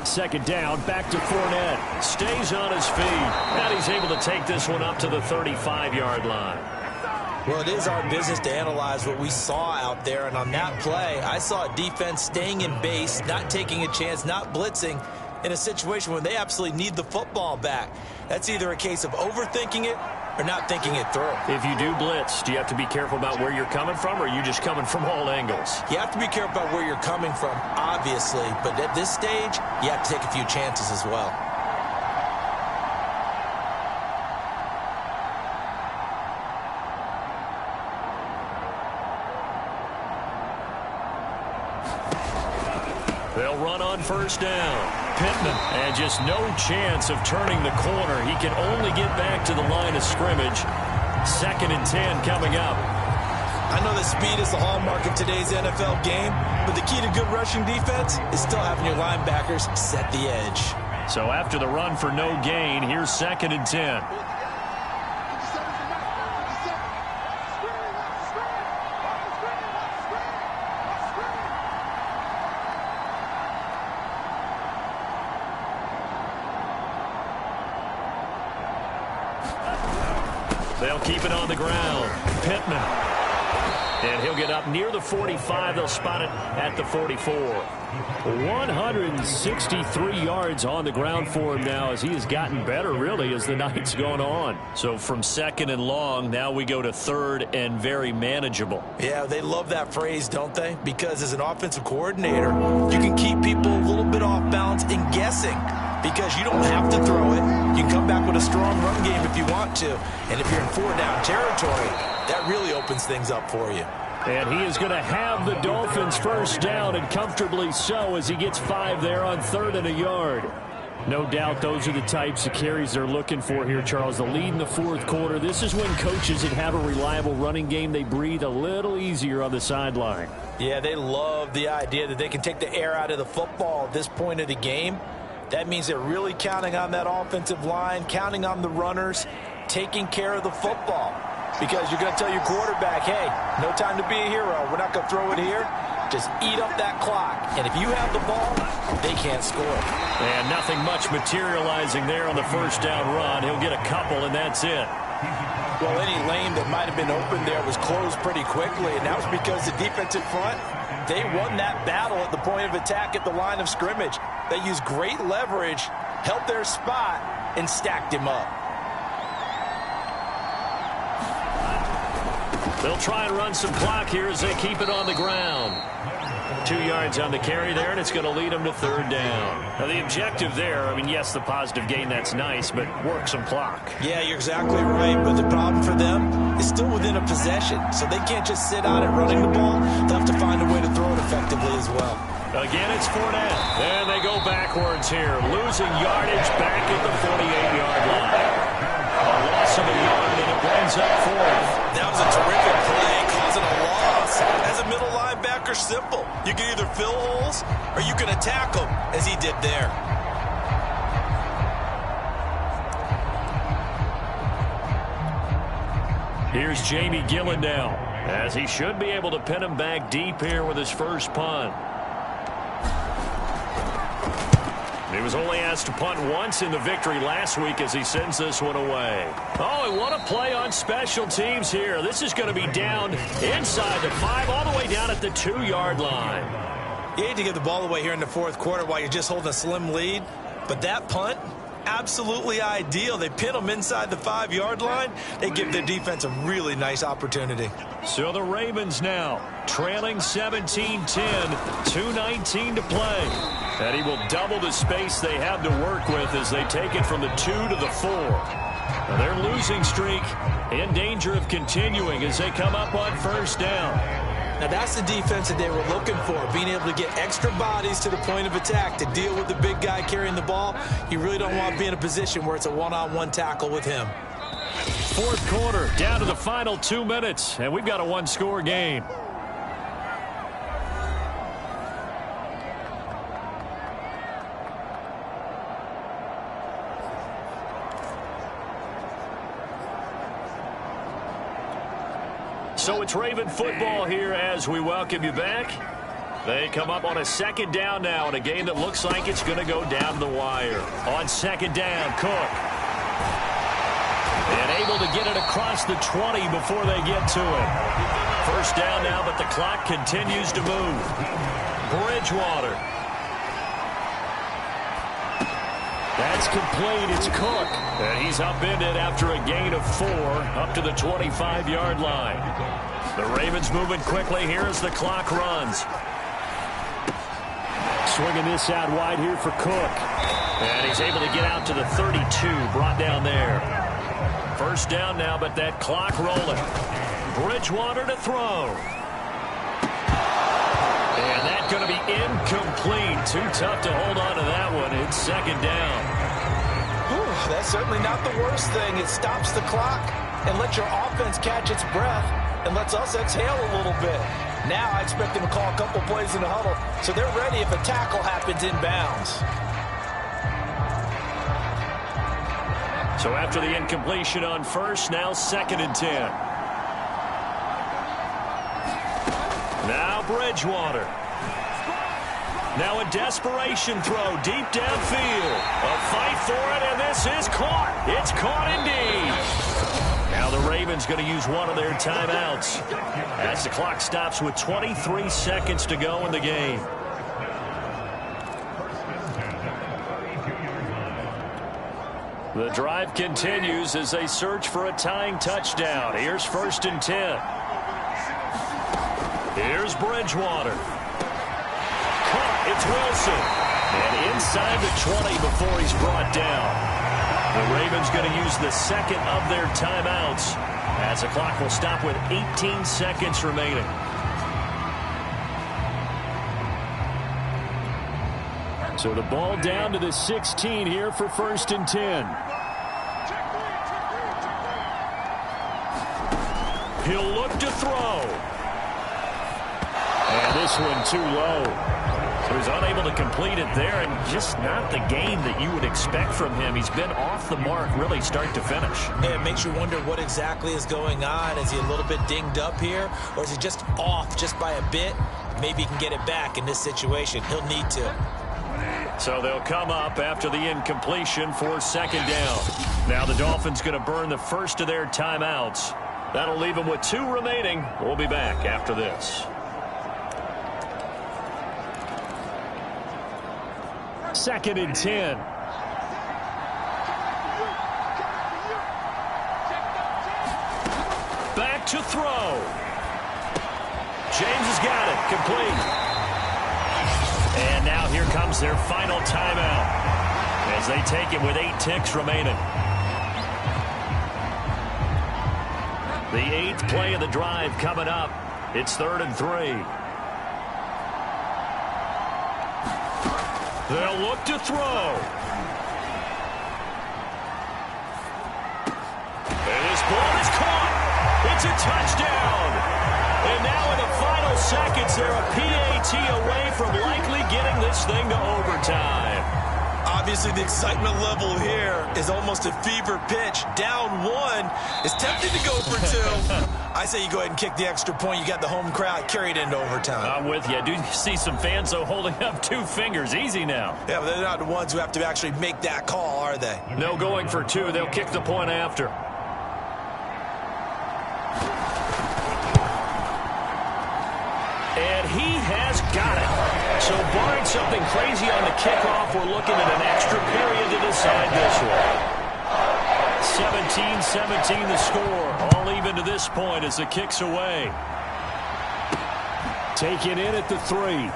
Second down, back to Fournette. Stays on his feet. And he's able to take this one up to the 35-yard line. Well, it is our business to analyze what we saw out there. And on that play, I saw a defense staying in base, not taking a chance, not blitzing in a situation where they absolutely need the football back. That's either a case of overthinking it or not thinking it through. If you do blitz, do you have to be careful about where you're coming from, or are you just coming from all angles? You have to be careful about where you're coming from, obviously. But at this stage, you have to take a few chances as well. They'll run on first down. Pittman, and just no chance of turning the corner. He can only get back to the line of scrimmage. 2nd and 10 coming up. I know that speed is the hallmark of today's NFL game, but the key to good rushing defense is still having your linebackers set the edge. So after the run for no gain, here's 2nd and 10. They'll keep it on the ground. Pittman. And he'll get up near the 45. They'll spot it at the 44. 163 yards on the ground for him now as he has gotten better, really, as the night's gone on. So from 2nd and long, now we go to 3rd and very manageable. Yeah, they love that phrase, don't they? Because as an offensive coordinator, you can keep people a little bit off balance and guessing. Because you don't have to throw it. You can come back with a strong run game if you want to. And if you're in 4-down territory, that really opens things up for you. And he is going to have the Dolphins first down, and comfortably so, as he gets 5 there on 3rd and a yard. No doubt those are the types of carries they're looking for here, Charles. The lead in the 4th quarter. This is when coaches that have a reliable running game, they breathe a little easier on the sideline. Yeah, they love the idea that they can take the air out of the football at this point of the game. That means they're really counting on that offensive line, counting on the runners, taking care of the football. Because you're going to tell your quarterback, hey, no time to be a hero. We're not going to throw it here. Just eat up that clock. And if you have the ball, they can't score. And nothing much materializing there on the first down run. He'll get a couple, and that's it. Well, any lane that might have been open there was closed pretty quickly, and that was because the defensive front, they won that battle at the point of attack at the line of scrimmage. They used great leverage, held their spot, and stacked him up. They'll try and run some clock here as they keep it on the ground. 2 yards on the carry there, and it's going to lead them to 3rd down. Now, the objective there, I mean, yes, the positive gain, that's nice, but work some clock. Yeah, you're exactly right, but the problem for them is still within a possession, so they can't just sit on it running the ball. They'll have to find a way to throw it effectively as well. Again, it's 4th down, and they go backwards here, losing yardage back at the 48-yard line. A loss of a yard, and it brings up 4th. That was a terrific play, causing a loss. As a middle linebacker, simple. You can either fill holes or you can attack them, as he did there. Here's Jamie Gillen now, as he should be able to pin him back deep here with his first punt. He was only asked to punt once in the victory last week as he sends this one away. Oh, and what a play on special teams here. This is going to be down inside the 5, all the way down at the 2-yard line. You hate to give the ball away here in the 4th quarter while you're just holding a slim lead, but that punt, absolutely ideal. They pin them inside the 5-yard line. They give their defense a really nice opportunity. So the Ravens now trailing 17-10, 2:19 to play. And he will double the space they have to work with as they take it from the 2 to the 4. Now their losing streak in danger of continuing as they come up on first down. Now that's the defense that they were looking for, being able to get extra bodies to the point of attack to deal with the big guy carrying the ball. You really don't want to be in a position where it's a one-on-one tackle with him. 4th quarter, down to the final 2 minutes, and we've got a 1-score game. So it's Raven football here as we welcome you back. They come up on a 2nd down now in a game that looks like it's going to go down the wire. On 2nd down, Cook. And able to get it across the 20 before they get to it. First down now, but the clock continues to move. Bridgewater. That's complete. It's Cook. And he's upended after a gain of 4 up to the 25-yard line. The Ravens moving quickly here as the clock runs. Swinging this out wide here for Cook. And he's able to get out to the 32, brought down there. First down now, but that clock rolling. Bridgewater to throw. And that that going to be incomplete. Too tough to hold on to that one. It's second down. Whew, that's certainly not the worst thing. It stops the clock and lets your offense catch its breath and lets us exhale a little bit. Now I expect them to call a couple plays in the huddle so they're ready if a tackle happens inbounds. So after the incompletion on first, now 2nd and 10. Now Bridgewater. Now a desperation throw deep downfield. A fight for it, and this is caught. It's caught indeed. Now the Ravens going to use one of their timeouts as the clock stops with 23 seconds to go in the game. The drive continues as they search for a tying touchdown. Here's 1st and 10. Here's Bridgewater. Caught. It's Wilson. And inside the 20 before he's brought down. The Ravens going to use the second of their timeouts as the clock will stop with 18 seconds remaining. So the ball down to the 16 here for 1st and 10. He'll look to throw. And this one too low. So he's unable to complete it there, and just not the game that you would expect from him. He's been off the mark really start to finish. Yeah, it makes you wonder what exactly is going on. Is he a little bit dinged up here, or is he just off just by a bit? Maybe he can get it back in this situation. He'll need to. So they'll come up after the incompletion for 2nd down. Now the Dolphins going to burn the first of their timeouts. That'll leave them with 2 remaining. We'll be back after this. 2nd and 10. Back to throw. James has got it. Complete. And now here comes their final timeout as they take it with 8 ticks remaining. The 8th play of the drive coming up. It's 3rd and 3. They'll look to throw. And this ball is caught. It's a touchdown. And now in the final seconds, they're a PAT away from likely getting this thing to overtime. Obviously, the excitement level here is almost a fever pitch. Down 1. It's tempting to go for 2. I say you go ahead and kick the extra point. You got the home crowd carried into overtime. I'm with you. I do see some fans, though, holding up 2 fingers. Easy now. Yeah, but they're not the ones who have to actually make that call, are they? No going for 2. They'll kick the point after. And he has got it. So barring something crazy on the kickoff, we're looking at an extra period to decide this one. 17-17 the score. All even to this point as the kick's away. Taken in at the 3.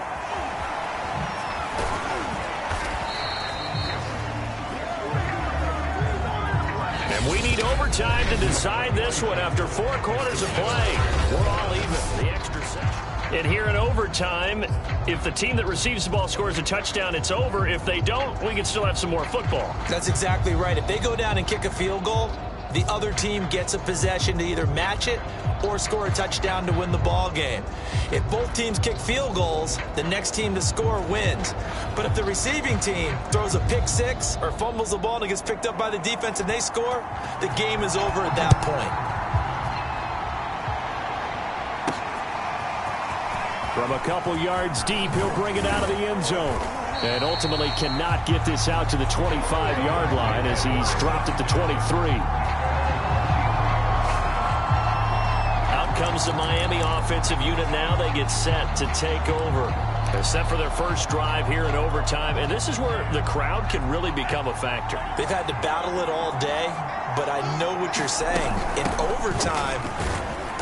And we need overtime to decide this one after 4 quarters of play. We're all even. The extra session. And here in overtime, if the team that receives the ball scores a touchdown, it's over. If they don't, we can still have some more football. That's exactly right. If they go down and kick a field goal, the other team gets a possession to either match it or score a touchdown to win the ball game. If both teams kick field goals, the next team to score wins. But if the receiving team throws a pick 6 or fumbles the ball and it gets picked up by the defense and they score, the game is over at that point. From a couple yards deep, he'll bring it out of the end zone. And ultimately cannot get this out to the 25-yard line as he's dropped at the 23. Out comes the Miami offensive unit now. They get set to take over. They're set for their first drive here in overtime. And this is where the crowd can really become a factor. They've had to battle it all day, but I know what you're saying. In overtime,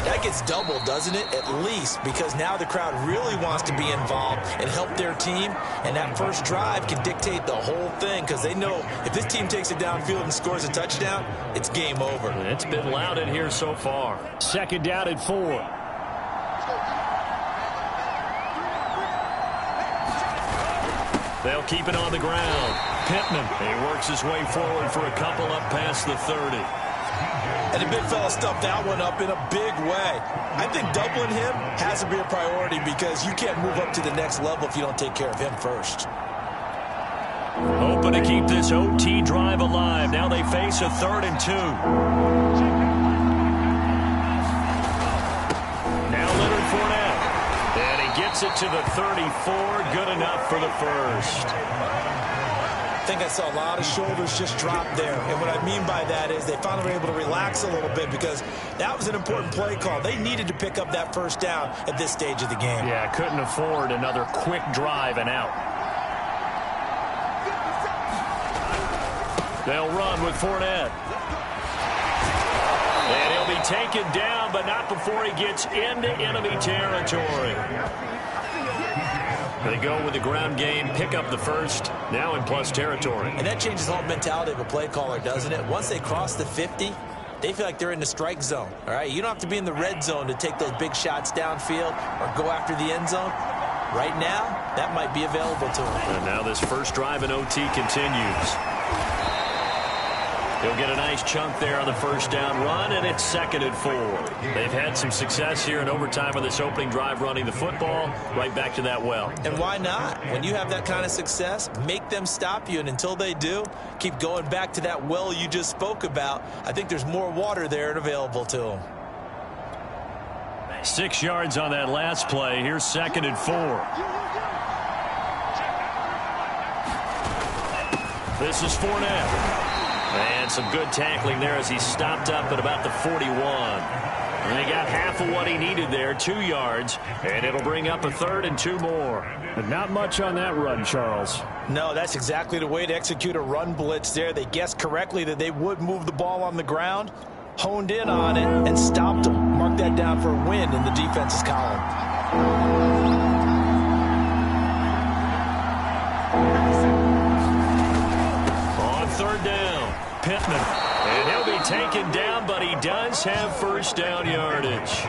that gets doubled, doesn't it? At least, because now the crowd really wants to be involved and help their team, and that first drive can dictate the whole thing because they know if this team takes it downfield and scores a touchdown, it's game over. It's been loud in here so far. 2nd down and 4. They'll keep it on the ground. Pittman, he works his way forward for a couple up past the 30. And the big fella stuffed that one up in a big way. I think doubling him has to be a priority because you can't move up to the next level if you don't take care of him first. Hoping to keep this OT drive alive. Now they face a 3rd and 2. Now Leonard Fournette. And he gets it to the 34. Good enough for the first. I think I saw a lot of shoulders just drop there. And what I mean by that is they finally were able to relax a little bit because that was an important play call. They needed to pick up that first down at this stage of the game. Yeah, couldn't afford another quick drive and out. They'll run with Fournette. And he'll be taken down, but not before he gets into enemy territory. They go with the ground game, pick up the first, now in plus territory. And that changes the whole mentality of a play caller, doesn't it? Once they cross the 50, they feel like they're in the strike zone. All right, you don't have to be in the red zone to take those big shots downfield or go after the end zone. Right now, that might be available to them. And now this first drive in OT continues. He'll get a nice chunk there on the first down run, and it's 2nd and 4. They've had some success here in overtime on this opening drive running the football right back to that well. And why not? When you have that kind of success, make them stop you, and until they do, keep going back to that well you just spoke about. I think there's more water there and available to them. 6 yards on that last play. Here's 2nd and 4. This is Fournette. And some good tackling there as he stopped up at about the 41. And they got half of what he needed there, 2 yards, and it'll bring up a 3rd and 2 more. But not much on that run, Charles. No, that's exactly the way to execute a run blitz there. They guessed correctly that they would move the ball on the ground, honed in on it, and stopped them. Mark that down for a win in the defense's column. On 3rd down, Pittman. And he'll be taken down, but he does have first down yardage.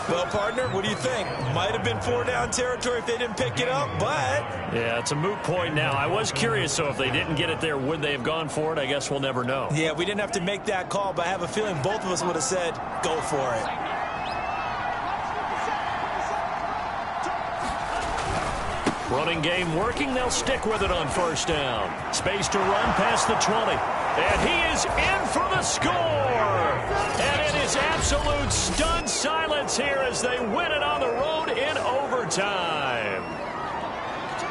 Well, partner, what do you think? Might have been 4-down territory if they didn't pick it up, but... Yeah, it's a moot point now. I was curious, so if they didn't get it there, would they have gone for it? I guess we'll never know. Yeah, we didn't have to make that call, but I have a feeling both of us would have said, go for it. Running game working. They'll stick with it on first down. Space to run past the 20. And he is in for the score. And it is absolute stunned silence here as they win it on the road in overtime.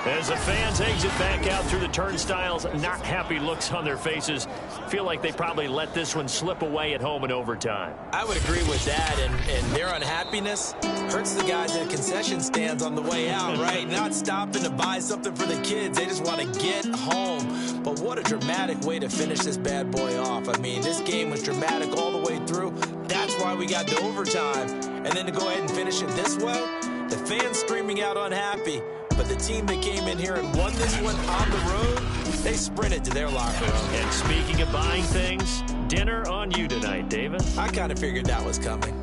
As the fans exit back out through the turnstiles, not happy looks on their faces. Feel like they probably let this one slip away at home in overtime. I would agree with that, and their unhappiness hurts the guys at concession stands on the way out, right? Not stopping to buy something for the kids. They just want to get home. But what a dramatic way to finish this bad boy off. I mean, this game was dramatic all the way through. That's why we got to overtime. And then to go ahead and finish it this way, the fans screaming out unhappy. But the team that came in here and won this one on the road, they sprinted to their locker room. And speaking of buying things, dinner on you tonight, David. I kind of figured that was coming.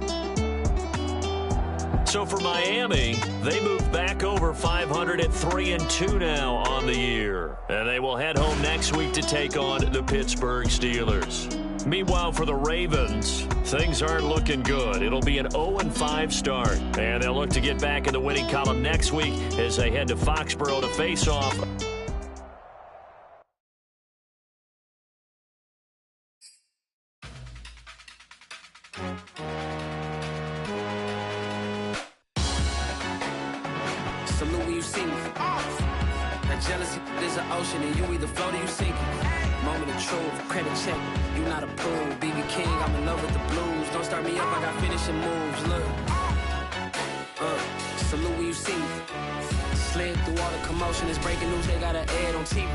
So for Miami, they move back over 500 at 3-2 now on the year. And they will head home next week to take on the Pittsburgh Steelers. Meanwhile, for the Ravens, things aren't looking good. It'll be an 0-5 start. And they'll look to get back in the winning column next week as they head to Foxborough to face off. Salute when you see me. That jealousy is an ocean and you either float or you sink. Moment of truth, credit check, you not approved. BB King, I'm in love with the blues. Don't start me up, I got finishing moves. Look, salute when you see me. Slid through all the commotion, it's breaking news, they got an ad on TV.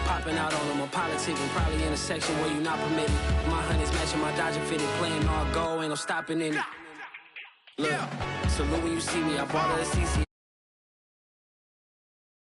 Popping out on them, I'm politicking, probably in a section where you not permitted. My honey's matching my Dodger fitted, playing all go, ain't no stopping in it. Look, salute when you see me, I bought her a CC.